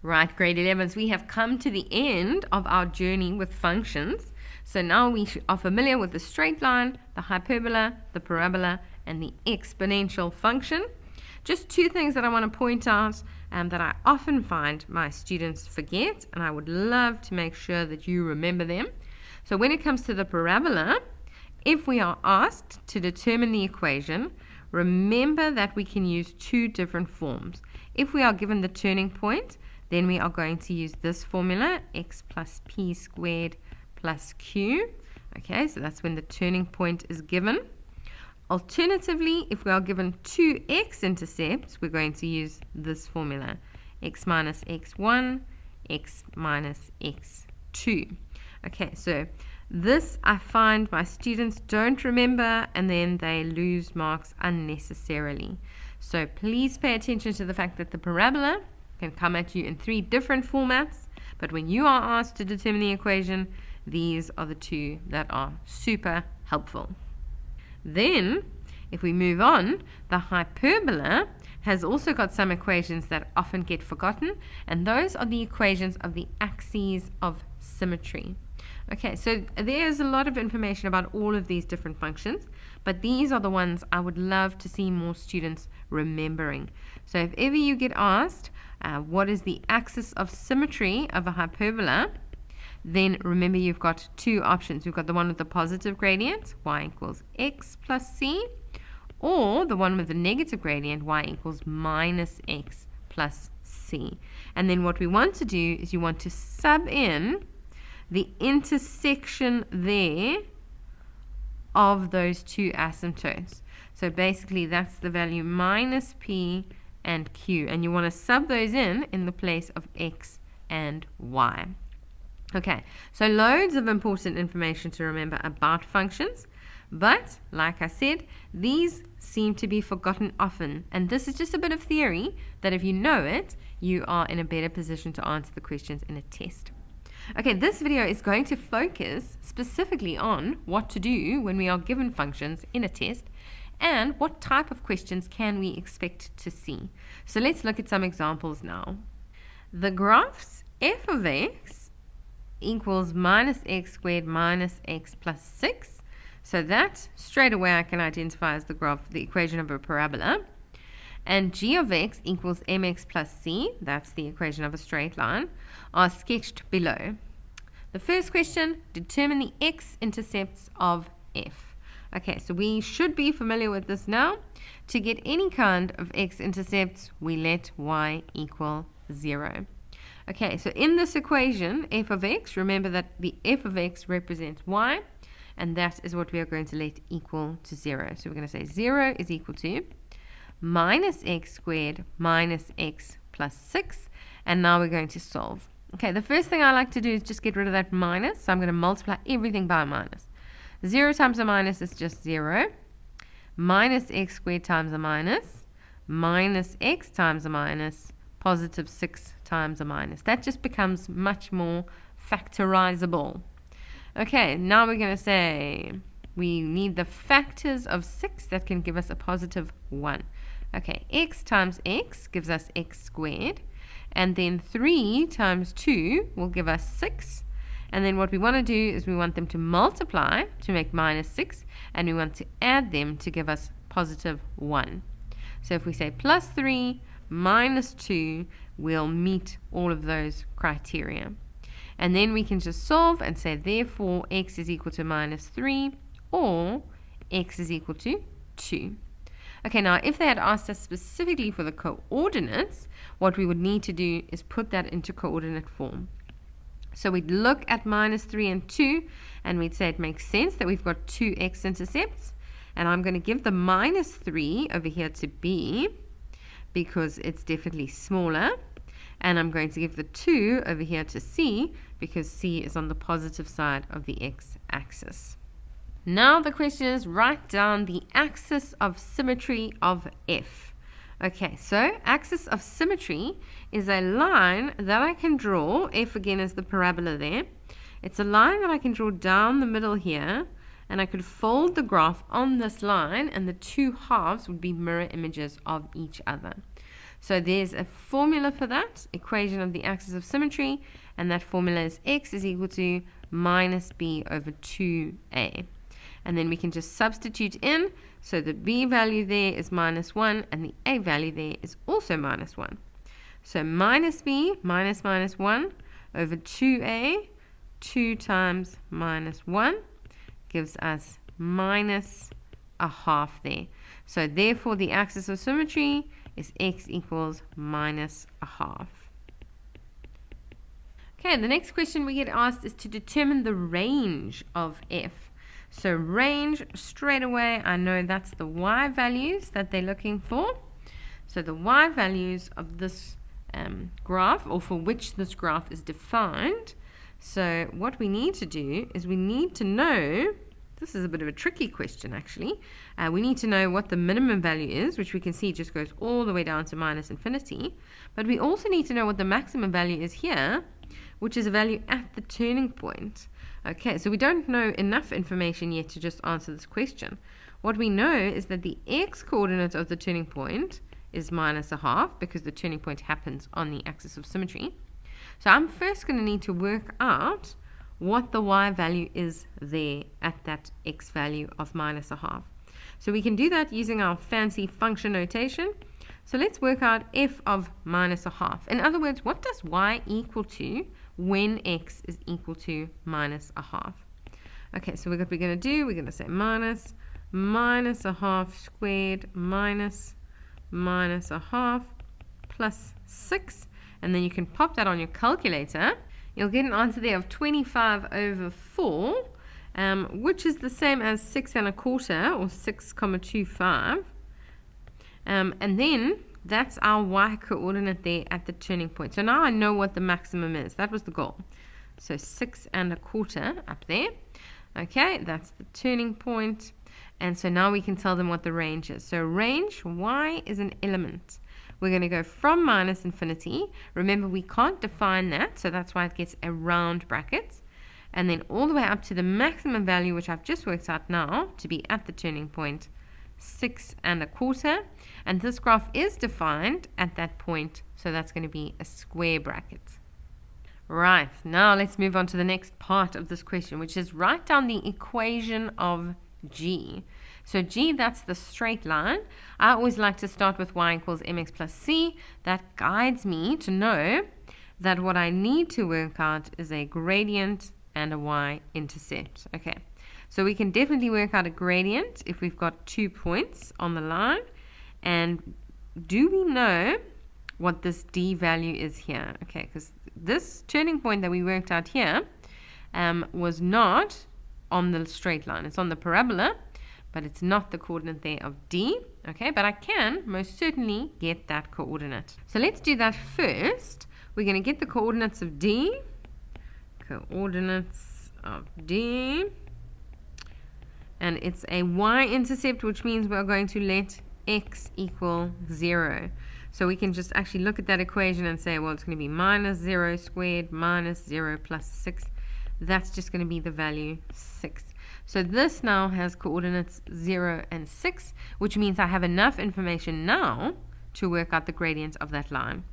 Right, grade 11s, we have come to the end of our journey with functions. So now we are familiar with the straight line, the hyperbola, the parabola, and the exponential function. Just two things that I want to point out that I often find my students forget, and I would love to make sure that you remember them. So when it comes to the parabola, if we are asked to determine the equation, remember that we can use two different forms. If we are given the turning point, then we are going to use this formula, x plus p squared plus q. Okay, so that's when the turning point is given. Alternatively, if we are given two x-intercepts, we're going to use this formula, x minus x1, x minus x2. Okay, so this I find my students don't remember, and then they lose marks unnecessarily. So please pay attention to the fact that the parabola can come at you in three different formats, but when you are asked to determine the equation, these are the two that are super helpful. Then, if we move on, the hyperbola has also got some equations that often get forgotten, and those are the equations of the axes of symmetry. Okay, so there's a lot of information about all of these different functions, but these are the ones I would love to see more students remembering. So if ever you get asked, what is the axis of symmetry of a hyperbola, then remember you've got two options. We've got the one with the positive gradient, y equals x plus c, or the one with the negative gradient, y equals minus x plus c. And then what we want to do is you want to sub in the intersection there of those two asymptotes. So basically that's the value minus p and q, and you want to sub those in the place of x and y. Okay, so loads of important information to remember about functions, but like I said, these seem to be forgotten often, and this is just a bit of theory that if you know it, you are in a better position to answer the questions in a test. Okay, this video is going to focus specifically on what to do when we are given functions in a test and what type of questions can we expect to see. So let's look at some examples now. The graphs f of x equals minus x squared minus x plus 6. So that straight away I can identify as the equation of a parabola. And g of x equals mx plus c, that's the equation of a straight line, are sketched below. The first question, determine the x-intercepts of f. Okay, so we should be familiar with this now. To get any kind of x-intercepts, we let y equal 0. Okay, so in this equation, f of x, remember that the f of x represents y, and that is what we are going to let equal to 0. So we're going to say 0 is equal to minus x squared minus x plus 6, and now we're going to solve. Okay, the first thing I like to do is just get rid of that minus, so I'm going to multiply everything by a minus. 0 times a minus is just 0, minus x squared times a minus, minus x times a minus, positive 6 times a minus. That just becomes much more factorizable. Okay, now we're going to say we need the factors of 6 that can give us a positive 1. Okay, x times x gives us x squared, and then 3 times 2 will give us 6. And then what we want to do is we want them to multiply to make minus 6, and we want to add them to give us positive 1. So if we say plus 3 minus 2, we'll meet all of those criteria. And then we can just solve and say therefore x is equal to minus 3 or x is equal to 2. Okay, now if they had asked us specifically for the coordinates, what we would need to do is put that into coordinate form. So we'd look at minus 3 and 2, and we'd say it makes sense that we've got two x-intercepts, and I'm going to give the minus 3 over here to b because it's definitely smaller, and I'm going to give the 2 over here to c because c is on the positive side of the x-axis. Now the question is, write down the axis of symmetry of f. Okay, so axis of symmetry is a line that I can draw, f again is the parabola there. It's a line that I can draw down the middle here, and I could fold the graph on this line, and the two halves would be mirror images of each other. So there's a formula for that, equation of the axis of symmetry, and that formula is x is equal to minus b over 2a. And then we can just substitute in, so the b value there is minus 1, and the a value there is also minus 1. So minus b minus minus 1 over 2a, 2 times minus 1, gives us minus a half there. So therefore the axis of symmetry is x equals minus a half. Okay, the next question we get asked is to determine the range of f. So range, straight away I know that's the y values that they're looking for. So the y values of this graph, or for which this graph is defined. So what we need to do is we need to know, this is a bit of a tricky question actually, we need to know what the minimum value is, which we can see just goes all the way down to minus infinity, but we also need to know what the maximum value is here, which is a value at the turning point. Okay, so we don't know enough information yet to just answer this question. What we know is that the x coordinate of the turning point is minus a half, because the turning point happens on the axis of symmetry. So I'm first going to need to work out what the y value is there at that x value of minus a half. So we can do that using our fancy function notation. So let's work out f of minus a half. In other words, what does y equal to when x is equal to minus a half? Okay, so what we're going to do, we're going to say minus a half squared minus a half plus 6. And then you can pop that on your calculator. You'll get an answer there of 25 over 4, which is the same as 6 1/4, or 6,25. And then that's our y coordinate there at the turning point. So now I know what the maximum is. That was the goal. So 6 1/4 up there. Okay, that's the turning point. And so now we can tell them what the range is. So range, y is an element. We're going to go from minus infinity. Remember, we can't define that, so that's why it gets a round bracket. And then all the way up to the maximum value, which I've just worked out now to be at the turning point, 6 1/4. And this graph is defined at that point, so that's going to be a square bracket. Right, now let's move on to the next part of this question, which is write down the equation of g. So g, that's the straight line. I always like to start with y equals mx plus c. That guides me to know that what I need to work out is a gradient and a y-intercept. Okay, so we can definitely work out a gradient if we've got 2 points on the line. And do we know what this d value is here? Okay, because this turning point that we worked out here was not on the straight line. It's on the parabola, but it's not the coordinate there of d. Okay, but I can most certainly get that coordinate. So let's do that first. We're going to get the coordinates of d. Coordinates of d. And it's a y-intercept, which means we're going to let x equal 0. So we can just actually look at that equation and say, well, it's going to be minus 0 squared minus 0 plus 6. That's just going to be the value 6. So this now has coordinates 0 and 6, which means I have enough information now to work out the gradient of that line.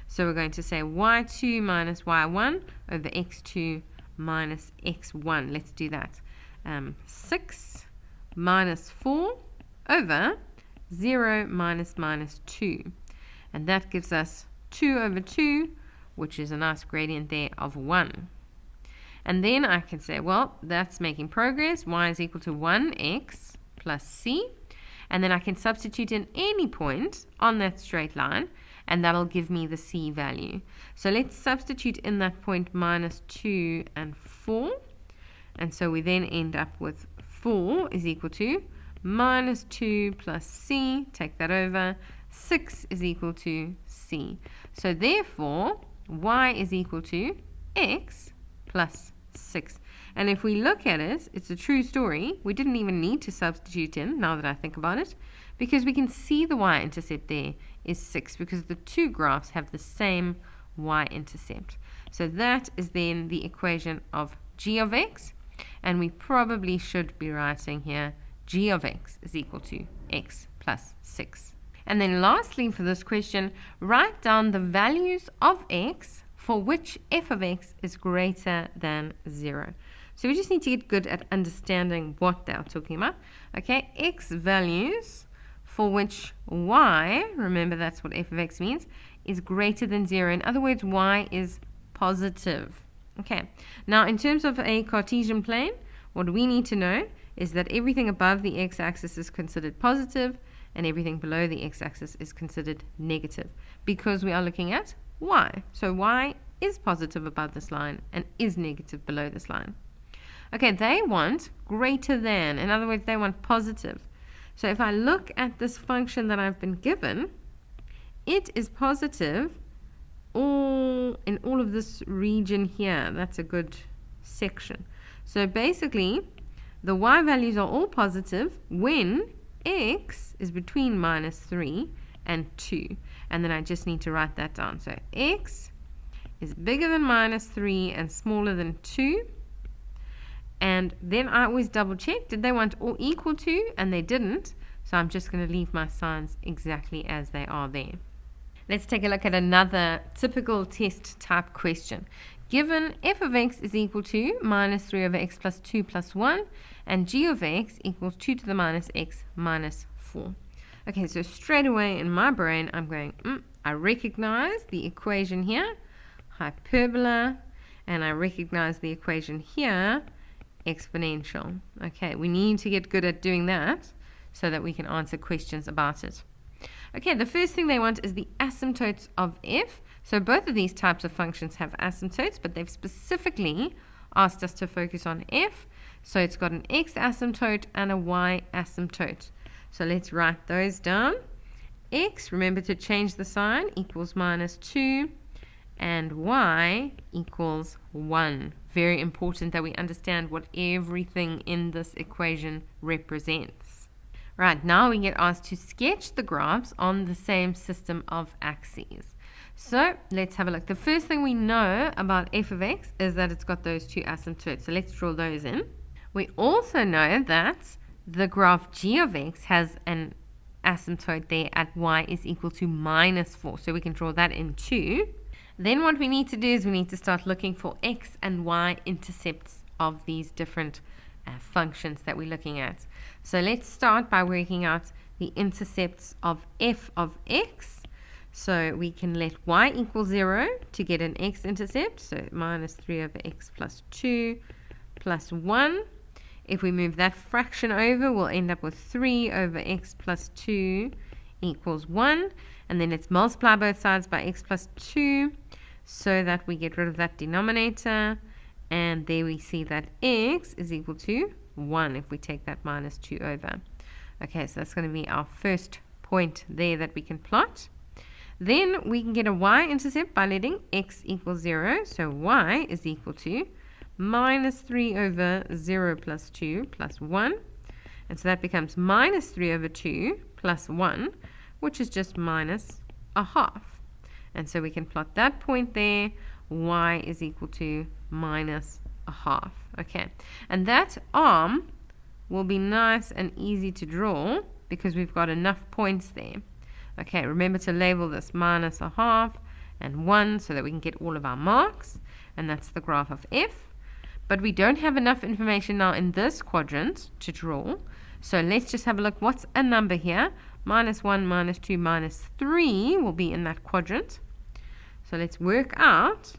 So we're going to say y2 minus y1 over x2 minus x1. Let's do that. 6 minus 4 over 0 minus minus 2. And that gives us 2 over 2, which is a nice gradient there of 1. And then I can say, well, that's making progress. Y is equal to 1x plus c. And then I can substitute in any point on that straight line, and that'll give me the c value. So let's substitute in that point minus 2 and 4. And so we then end up with 4 is equal to minus 2 plus c. Take that over. 6 is equal to c. So therefore, y is equal to x plus 6. And if we look at it, it's a true story. We didn't even need to substitute in, now that I think about it, because we can see the y-intercept there is 6, because the two graphs have the same y-intercept. So that is then the equation of g of x, and we probably should be writing here g of x is equal to x plus 6. And then lastly for this question, write down the values of x for which f of x is greater than 0. So we just need to get good at understanding what they're talking about. Okay, x values for which y, remember that's what f of x means, is greater than 0. In other words, y is positive. Okay, now in terms of a Cartesian plane, what we need to know is that everything above the x-axis is considered positive and everything below the x-axis is considered negative because we are looking at y. So y is positive above this line and is negative below this line. Okay, they want greater than. In other words, they want positive. So if I look at this function that I've been given, it is positive in all of this region here. That's a good section. So basically, the y values are all positive when x is between -3 and 2. And then I just need to write that down. So x is bigger than -3 and smaller than 2. And then I always double check, did they want all equal to? And they didn't. So I'm just going to leave my signs exactly as they are there. Let's take a look at another typical test type question. Given f of x is equal to -3 over x plus 2 plus 1 and g of x equals 2 to the minus x minus 4. Okay, so straight away in my brain I'm going, I recognize the equation here, hyperbola, and I recognize the equation here, exponential. Okay, we need to get good at doing that so that we can answer questions about it. Okay, the first thing they want is the asymptotes of f. So both of these types of functions have asymptotes, but they've specifically asked us to focus on f. So it's got an x asymptote and a y asymptote. So let's write those down. X, remember to change the sign, equals -2, and y equals 1. Very important that we understand what everything in this equation represents. Right, now we get asked to sketch the graphs on the same system of axes. So let's have a look. The first thing we know about f of x is that it's got those two asymptotes. So let's draw those in. We also know that the graph g of x has an asymptote there at y is equal to -4. So we can draw that in too. Then what we need to do is we need to start looking for x and y intercepts of these different functions that we're looking at. So let's start by working out the intercepts of f of x. So we can let y equal 0 to get an x-intercept. So -3 over x plus 2 plus 1. If we move that fraction over, we'll end up with 3 over x plus 2 equals 1. And then let's multiply both sides by x plus 2 so that we get rid of that denominator. And there we see that x is equal to 1 if we take that -2 over. Okay, so that's going to be our first point there that we can plot. Then we can get a y-intercept by letting x equal 0. So y is equal to -3 over 0 plus 2 plus 1. And so that becomes -3 over 2 plus 1, which is just -1/2. And so we can plot that point there. Y is equal to -1/2. Okay, and that arm will be nice and easy to draw because we've got enough points there. Okay, remember to label this -1/2 and 1 so that we can get all of our marks, and that's the graph of f. But we don't have enough information now in this quadrant to draw, so let's just have a look. What's a number here? -1, -2, -3 will be in that quadrant. So let's work out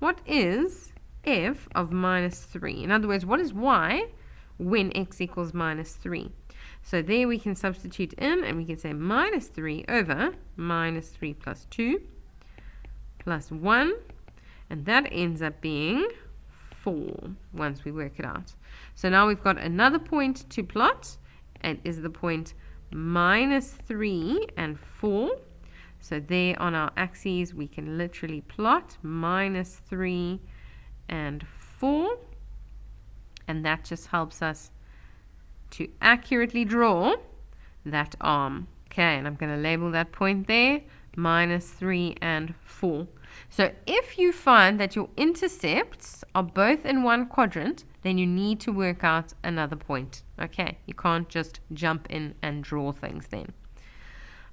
what is f of -3. In other words, what is y when x equals -3? So there we can substitute in and we can say -3 over -3 plus 2 plus 1, and that ends up being 4 once we work it out. So now we've got another point to plot, and is the point -3 and 4. So there on our axes we can literally plot -3 and 4, and that just helps us to accurately draw that arm. Okay, and I'm going to label that point there, -3 and 4. So if you find that your intercepts are both in one quadrant, then you need to work out another point. Okay, you can't just jump in and draw things then.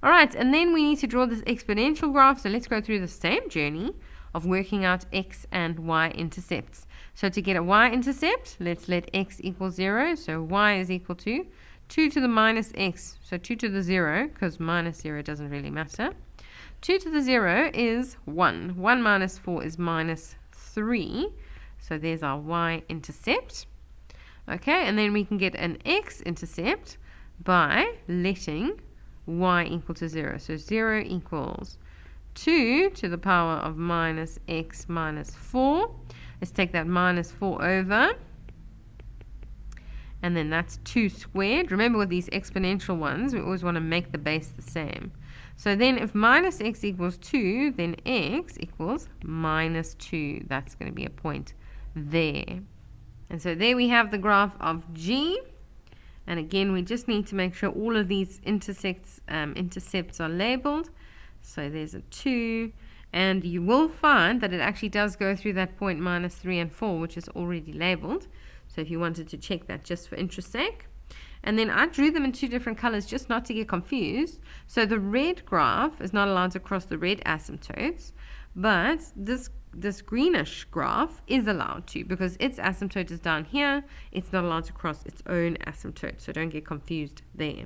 All right, and then we need to draw this exponential graph. So let's go through the same journey of working out x and y intercepts. So to get a y-intercept, let's let x equal 0. So y is equal to 2 to the minus x. So 2 to the 0, because minus 0 doesn't really matter. 2 to the 0 is 1. 1 minus 4 is minus 3. So there's our y-intercept. Okay, and then we can get an x-intercept by letting y equal to 0. So 0 equals 2 to the power of minus x minus 4. Let's take that minus 4 over. And then that's 2 squared. Remember with these exponential ones, we always want to make the base the same. So then if minus x equals 2, then x equals minus 2. That's going to be a point there. And so there we have the graph of G. And again, we just need to make sure all of these intercepts are labeled. So there's a 2. And you will find that it actually does go through that point minus 3 and 4, which is already labeled. So if you wanted to check that just for interest's sake. And then I drew them in 2 different colors just not to get confused. So the red graph is not allowed to cross the red asymptotes, but this greenish graph is allowed to, because its asymptote is down here. It's not allowed to cross its own asymptote, so don't get confused there.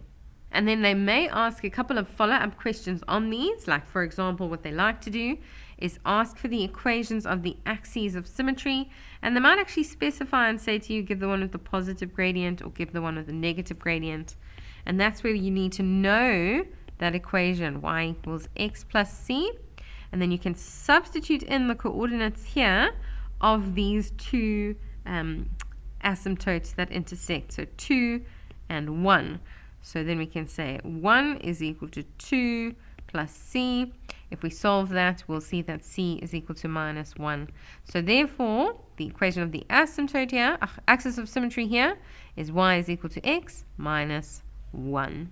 And then they may ask a couple of follow-up questions on these, like for example, what they like to do is ask for the equations of the axes of symmetry, and they might actually specify and say to you, give the one with the positive gradient or give the one with the negative gradient. And that's where you need to know that equation, y equals x plus c, and then you can substitute in the coordinates here of these 2 asymptotes that intersect, so 2 and 1. So then we can say 1 is equal to 2 plus c. If we solve that, we'll see that c is equal to minus 1. So therefore, the equation of the asymptote here, axis of symmetry here, is y is equal to x minus 1.